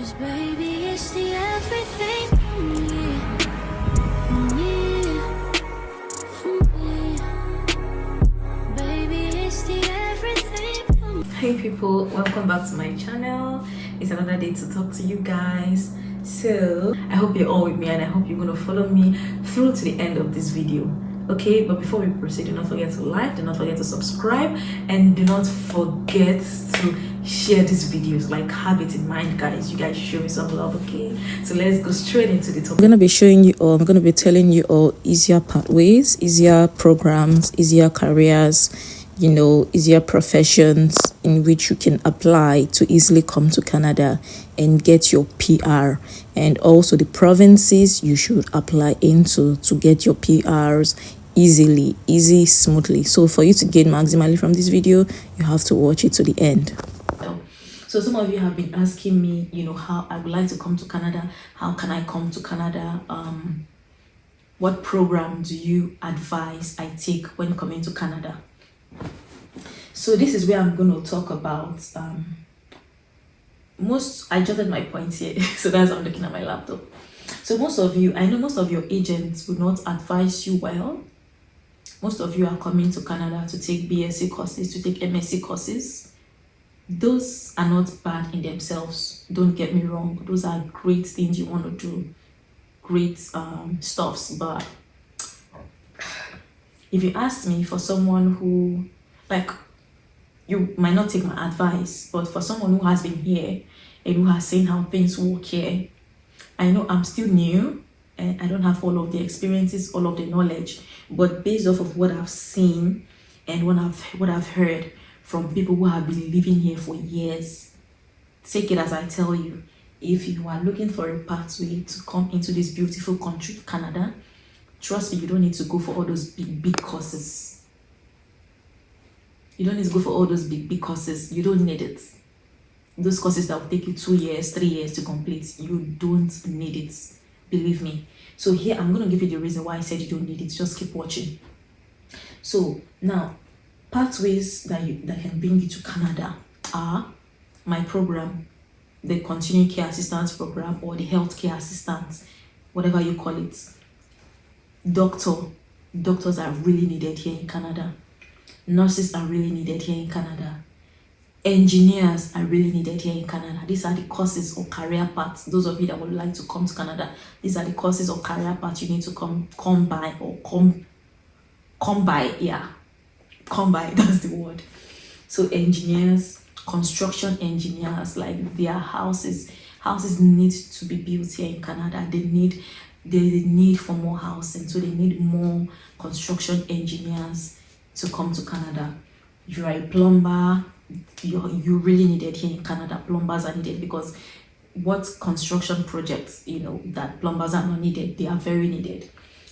'Cause baby, it's the everything for me, for me, for me. Baby, it's the everything for me. Hey people, welcome back to my channel. It's another day to talk to you guys. So I hope you're all with me and I hope you're gonna follow me through to the end of this video. Okay, but before we proceed, do not forget to like, do not forget to subscribe, and do not forget to share these videos. Like, have it in mind, guys. You guys show me some love. Okay, so let's go straight into the topic. I'm gonna be showing you all, I'm gonna be telling you all easier pathways, easier programs, easier careers, you know, easier professions in which you can apply to easily come to Canada and get your PR, and also the provinces you should apply into to get your PRs easy, smoothly. So for you to gain maximally from this video, you have to watch it to the end. So some of you have been asking me, you know, how I would like to come to Canada. How can I come to Canada? What program do you advise I take when coming to Canada? So this is where I'm going to talk about I jotted my points here, so that's why I'm looking at my laptop. So most of you, I know most of your agents will not advise you well. Most of you are coming to Canada to take BSc courses, to take MSc courses. Those are not bad in themselves, don't get me wrong. Those are great things you want to do, great stuffs. But if you ask me, for someone who, like, you might not take my advice, but for someone who has been here and who has seen how things work here, I know I'm still new and I don't have all of the experiences, all of the knowledge, but based off of what I've seen and what I've heard from people who have been living here for years, take it as I tell you. If you are looking for a pathway to come into this beautiful country, Canada, trust me, you don't need to go for all those big courses. You don't need to go for all those big courses. You don't need it. Those courses that will take you 2 years, 3 years to complete, you don't need it. Believe me. So here, I'm going to give you the reason why I said you don't need it. Just keep watching. So now, pathways that can bring you to Canada are my program, the Continuing Care Assistance Program, or the Healthcare Assistance, whatever you call it. Doctors are really needed here in Canada. Nurses are really needed here in Canada. Engineers are really needed here in Canada. These are the courses or career paths. Those of you that would like to come to Canada, these are the courses or career paths you need to come by. Yeah, come by. That's the word. So engineers, construction engineers, like their houses need to be built here in Canada. They need for more housing, so they need more construction engineers to come to Canada. You're a plumber, you really needed here in Canada. Plumbers are needed because what construction projects, you know, that plumbers are not needed, they are very needed.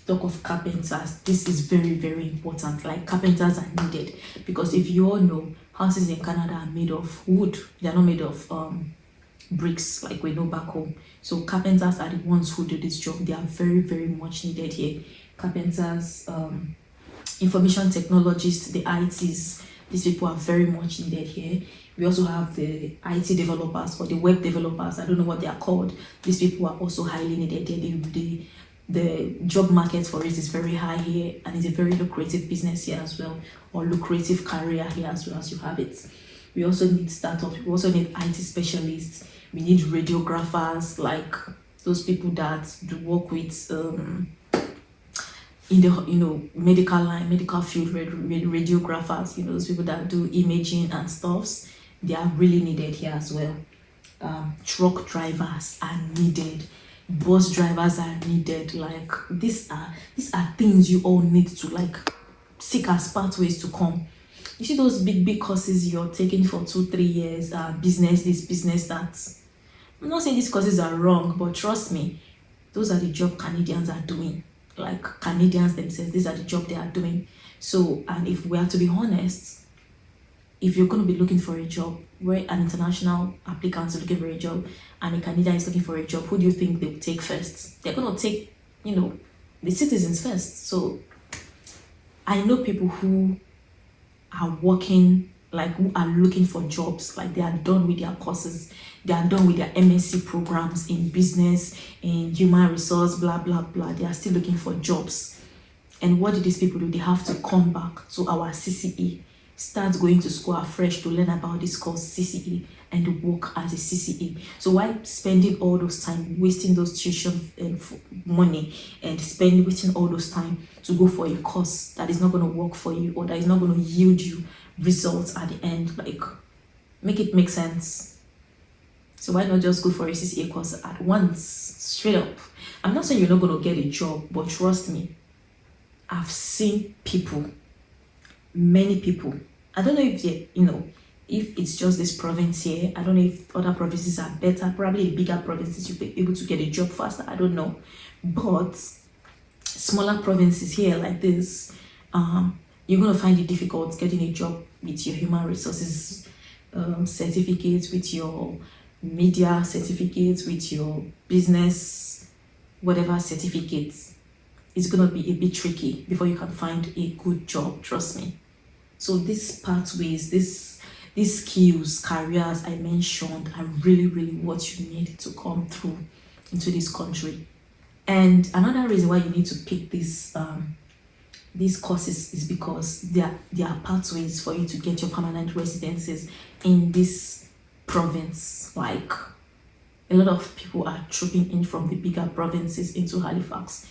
Talk of carpenters, this is very, very important. Like, carpenters are needed because if you all know, houses in Canada are made of wood. They are not made of bricks like we know back home. So carpenters are the ones who do this job. They are very, very much needed here. Carpenters, information technologists, the ITs, these people are very much needed here. We also have the IT developers or the web developers. I don't know what they are called. These people are also highly needed here. The job market for it is very high here, and it's a very lucrative business here as well, or lucrative career here as well, as you have it. We also need startups. We also need IT specialists. We need radiographers, like those people that do work with in the medical line, medical field, radiographers, you know, those people that do imaging and stuffs. They are really needed here as well. Truck drivers are needed. Bus drivers are needed. Like, these are things you all need to, like, seek as pathways to come. You see those big courses you're taking for 2-3 years, business this, business that. I'm not saying these courses are wrong, but trust me, those are the job Canadians are doing. Like, Canadians themselves, these are the job they are doing. So, and if we are to be honest, if you're going to be looking for a job, where an international applicant is looking for a job and a Canadian is looking for a job, who do you think they will take first? They're going to take, you know, the citizens first. So I know people who are working like who are looking for jobs, like they are done with their courses, they are done with their MSc programs in business, in human resource, blah blah blah. They are still looking for jobs. And what do these people do? They have to come back to our CCE, start going to school afresh to learn about this course CCE and work as a CCE. So why spending all those time, wasting those tuition money and wasting all those time to go for a course that is not going to work for you, or that is not going to yield you results at the end? Like, make it make sense. So why not just go for a CCA course at once, straight up? I'm not saying you're not going to get a job, but trust me, I've seen people, many people. I don't know if if it's just this province here. I don't know if other provinces are better. Probably in bigger provinces you'll be able to get a job faster. I don't know. But smaller provinces here like this, you're going to find it difficult getting a job with your human resources certificates, with your media certificates, with your business, whatever certificates. It's going to be a bit tricky before you can find a good job, trust me. So these pathways, these skills, careers I mentioned are really, really what you need to come through into this country. And another reason why you need to pick these courses is because there are pathways for you to get your permanent residencies in this province. Like, a lot of people are trooping in from the bigger provinces into Halifax.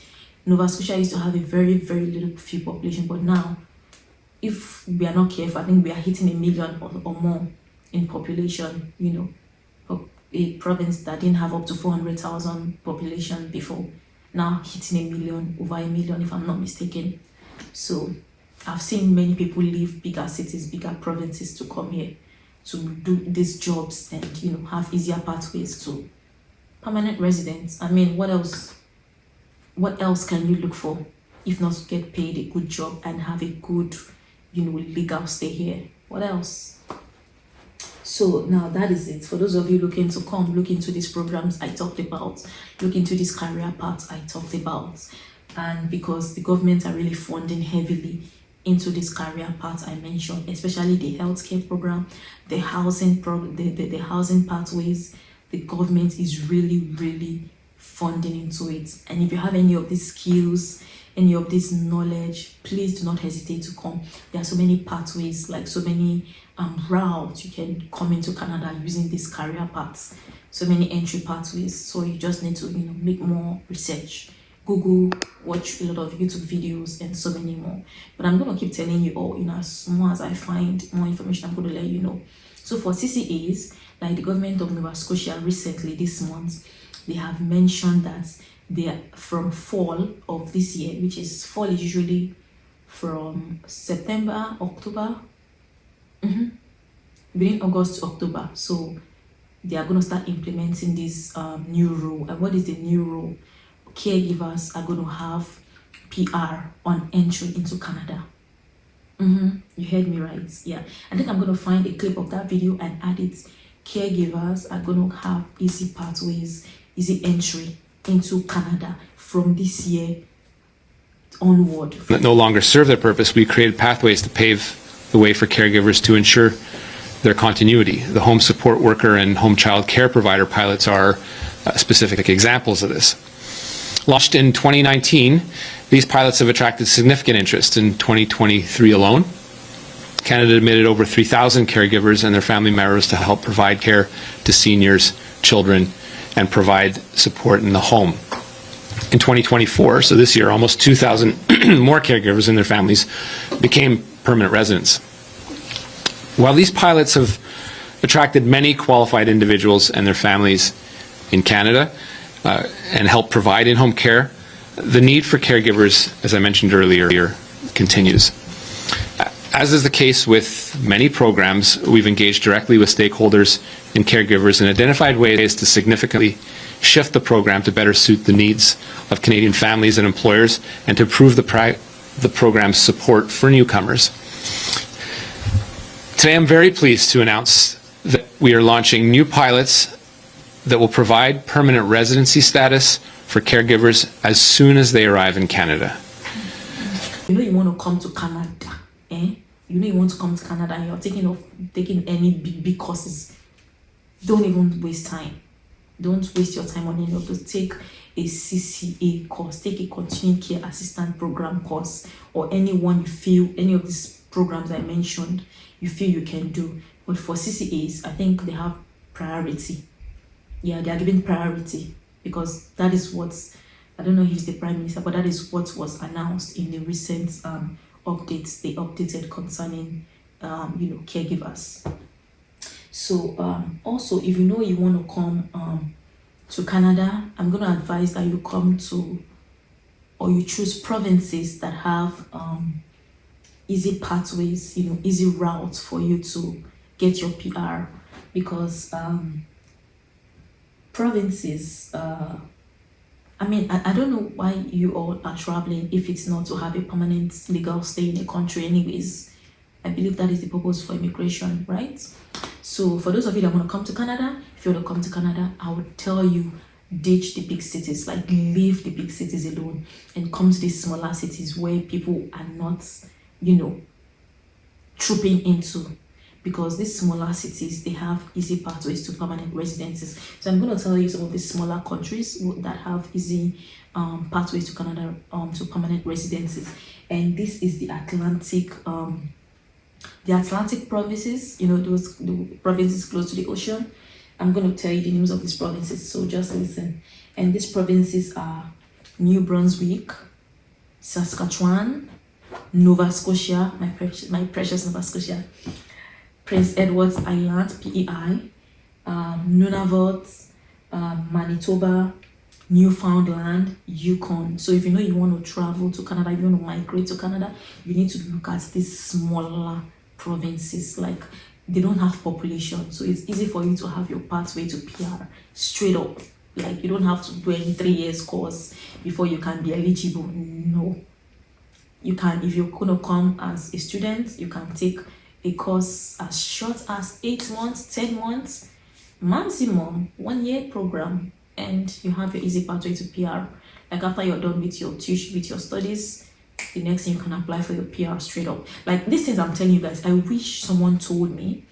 Nova Scotia used to have a very, very little few population, but now, if we are not careful, I think we are hitting 1 million or more in population. A province that didn't have up to 400,000 population before, now hitting 1 million, over 1 million if I'm not mistaken. So I've seen many people leave bigger cities, bigger provinces to come here to do these jobs and have easier pathways to permanent residence. I mean, what else can you look for if not to get paid a good job and have a good legal stay here? What else? So now that is it. For those of you looking to come, look into these programs I talked about, look into this career path I talked about. And because the government are really funding heavily into this career path I mentioned, especially the healthcare program, the housing the housing pathways, the government is really, really funding into it. And if you have any of these skills, any of this knowledge, please do not hesitate to come. There are so many pathways, like so many routes you can come into Canada using these career paths, so many entry pathways. So you just need to make more research, Google, watch a lot of YouTube videos, and so many more. But I'm going to keep telling you all, as more as I find more information, I'm going to let you know. So for CCAs, like the government of Nova Scotia recently this month, they have mentioned that they are from fall of this year, which is fall is usually from September, October, between August to October. So they are going to start implementing this new rule. And what is the new rule? Caregivers are going to have PR on entry into Canada. You heard me right. Yeah, I think I'm going to find a clip of that video and add it. Caregivers are going to have easy pathways, easy entry into Canada from this year onward. That no longer serve their purpose, we created pathways to pave the way for caregivers to ensure their continuity. The home support worker and home child care provider pilots are specific examples of this. Launched in 2019, these pilots have attracted significant interest. In 2023 alone, Canada admitted over 3,000 caregivers and their family members to help provide care to seniors, children, and provide support in the home. In 2024, so this year, almost 2,000 more caregivers and their families became permanent residents. While these pilots have attracted many qualified individuals and their families in Canada and help provide in-home care, the need for caregivers, as I mentioned earlier, continues. As is the case with many programs, we've engaged directly with stakeholders and caregivers and identified ways to significantly shift the program to better suit the needs of Canadian families and employers and to improve the program's support for newcomers. Today I'm very pleased to announce that we are launching new pilots that will provide permanent residency status for caregivers as soon as they arrive in Canada. You want to come to Canada, you know you want to come to Canada and you're taking any big courses, don't even waste time. Don't waste your time on any of those. Take a CCA course, take a continuing care assistant program course, or any one you feel, any of these programs I mentioned, you feel you can do. But for CCAs, I think they have priority. Yeah, they are given priority because that is what's, I don't know if it's the Prime Minister, but that is what was announced in the recent updates they updated concerning caregivers. So also, if you know you want to come to Canada, I'm going to advise that you come to, or you choose provinces that have easy pathways, easy routes for you to get your PR, because provinces, I don't know why you all are traveling if it's not to have a permanent legal stay in a country anyways. I believe that is the purpose for immigration, right? So for those of you that want to come to Canada, if you want to come to Canada, I would tell you, ditch the big cities, like leave the big cities alone and come to these smaller cities where people are not, trooping into, because these smaller cities, they have easy pathways to permanent residencies. So I'm going to tell you some of the smaller countries that have easy pathways to Canada, to permanent residencies. And this is the Atlantic provinces, the provinces close to the ocean. I'm going to tell you the names of these provinces, so just listen. And these provinces are New Brunswick, Saskatchewan, Nova Scotia, my precious Nova Scotia, Prince Edward's Island, PEI, Nunavut, Manitoba, Newfoundland, Yukon. So if you know you want to travel to Canada, you want to migrate to Canada, you need to look at these smaller provinces. Like, they don't have population, so it's easy for you to have your pathway to PR straight up. Like, you don't have to do any 3 years course before you can be eligible. No, you can, if you're going to come as a student, you can take a course as short as 8 months, 10 months, maximum 1 year program, and you have your easy pathway to PR. Like, after you're done with your studies, the next thing you can apply for your PR straight up. Like, these things I'm telling you guys, I wish someone told me,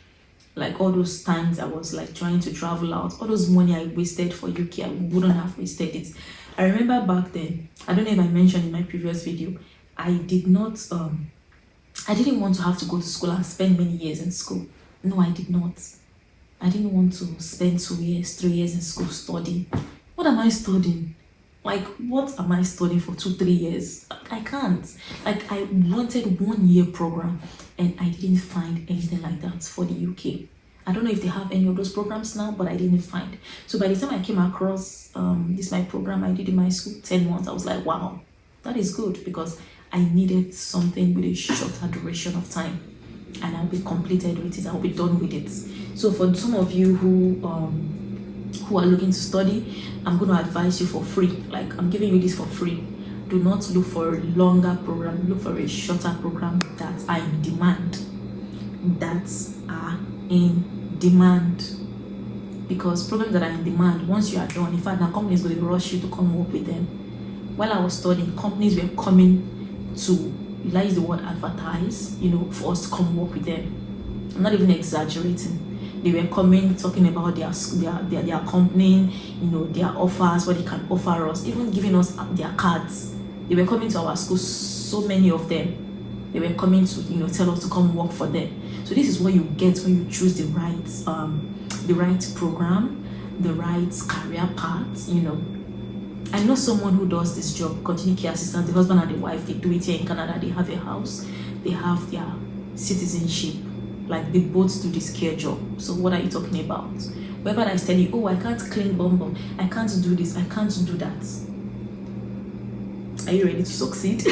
like, all those times I was like trying to travel out, all those money I wasted for UK, I wouldn't have wasted it. I remember back then, I don't know if I mentioned in my previous video, I didn't want to have to go to school and spend many years in school. No, I did not. I didn't want to spend 2 years, 3 years in school studying. What am I studying? Like, what am I studying for 2-3 years? I can't. Like, I wanted 1 year program and I didn't find anything like that for the UK. I don't know if they have any of those programs now, but I didn't find. So by the time I came across this my program I did in my school, 10 months, I was like, wow, that is good, because I needed something with a shorter duration of time, and I'll be completed with it. I'll be done with it. So for some of you who are looking to study, I'm going to advise you for free. Like, I'm giving you this for free. Do not look for a longer program. Look for a shorter program that are in demand. Because programs that are in demand, once you are done, in fact, now companies will rush you to come work with them. While I was studying, companies were coming to, use the word advertise, for us to come work with them. I'm not even exaggerating. They were coming, talking about their company, their offers, what they can offer us, even giving us their cards. They were coming to our school, so many of them. They were coming to, tell us to come work for them. So this is what you get when you choose the right program, the right career path, I know someone who does this job, continuing care assistant, the husband and the wife, they do it here in Canada. They have a house, they have their citizenship. Like, they both do this care job. So what are you talking about? Whoever that is telling you, oh, I can't clean bum, I can't do this, I can't do that. Are you ready to succeed?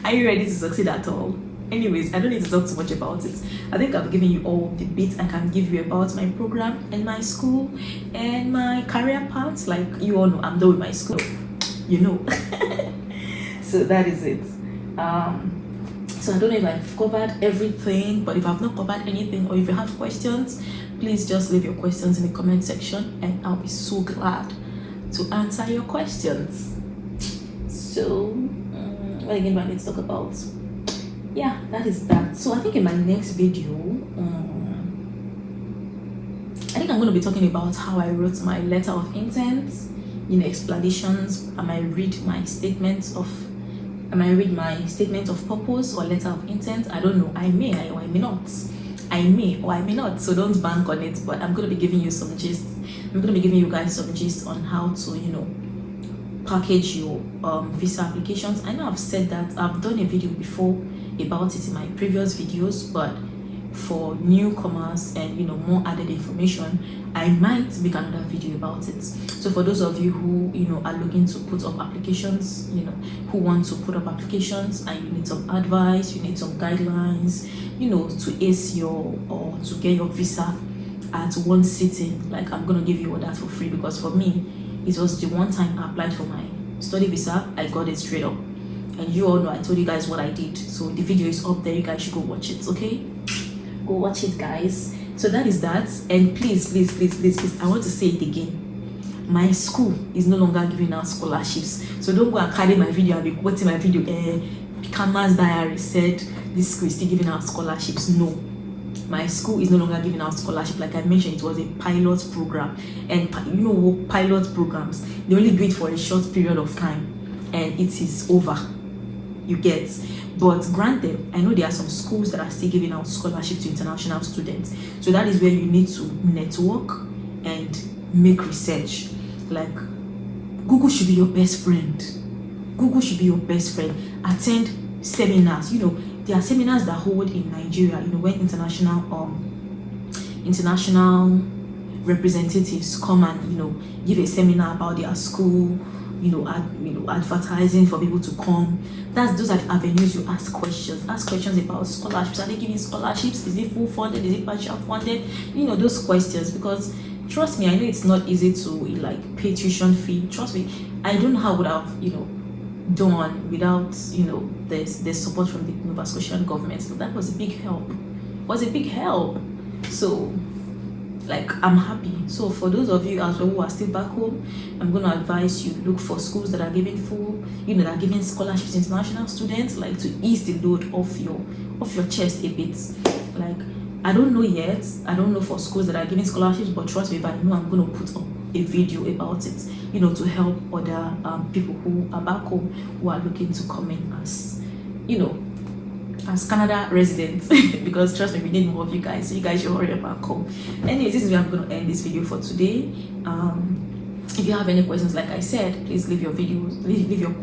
Are you ready to succeed at all? Anyways, I don't need to talk too much about it. I think I've given you all the bits I can give you about my program and my school and my career path. Like, you all know, I'm done with my school. So that is it. So I don't know if I've covered everything, but if I've not covered anything, or if you have questions, please just leave your questions in the comment section and I'll be so glad to answer your questions. So, what again do I need to talk about? yeah, that is that. So I think in my next video, I think I'm going to be talking about how I wrote my letter of intent, explanations. I might read my statement of purpose or letter of intent. I don't know. I may or I may not. So don't bank on it. But I'm going to be giving you some gist. I'm going to be giving you guys some gist on how to, package your visa applications. I know I've said that. I've done a video before about it in my previous videos, but for newcomers and more added information, I might make another video about it. So for those of you who are looking to put up applications, who want to put up applications and you need some advice, you need some guidelines, to ace your or to get your visa at one sitting, like I'm gonna give you all that for free, because for me it was the one time I applied for my study visa, I got it straight up. And you all know I told you guys what I did, so the video is up there. You guys should go watch it. Okay, go watch it, guys. So that is that. And please, I want to say it again, my school is no longer giving out scholarships. So don't go and carry my video and be quoting my video. Kama's diary said this school is still giving out scholarships. No, my school is no longer giving out scholarship. Like I mentioned, it was a pilot program, and pilot programs, they only do it for a short period of time and it is over, you get. But granted, I know there are some schools that are still giving out scholarship to international students. So that is where you need to network and make research. Like Google should be your best friend. Attend seminars. There are seminars that hold in Nigeria, when international representatives come and give a seminar about their school, advertising for people to come. Those are the avenues you ask questions. Ask questions about scholarships. Are they giving scholarships? Is it full funded? Is it partial funded? Those questions, because trust me, I know it's not easy to pay tuition fee. Trust me, I don't know how I would have done without there's support from the Nova Scotian government. So that was a big help. So I'm happy. So for those of you as well who are still back home, I'm going to advise you look for schools that are giving that are giving scholarships to international students, to ease the load off your chest a bit. I don't know yet. I don't know for schools that are giving scholarships, but trust me, if I know, I'm going to put up a video about it, to help other people who are back home who are looking to come in as, as Canada residents, because trust me, we need more of you guys, so you guys should hurry back home. Anyways, this is where I'm going to end this video for today. If you have any questions, like I said, please leave your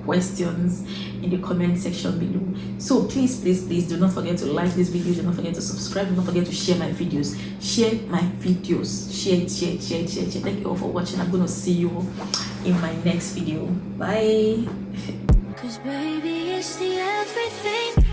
questions in the comment section below. So please do not forget to like this video, do not forget to subscribe, do not forget to share my videos. Share it. Thank you all for watching. I'm going to see you in my next video. Bye. 'Cause baby, it's the everything.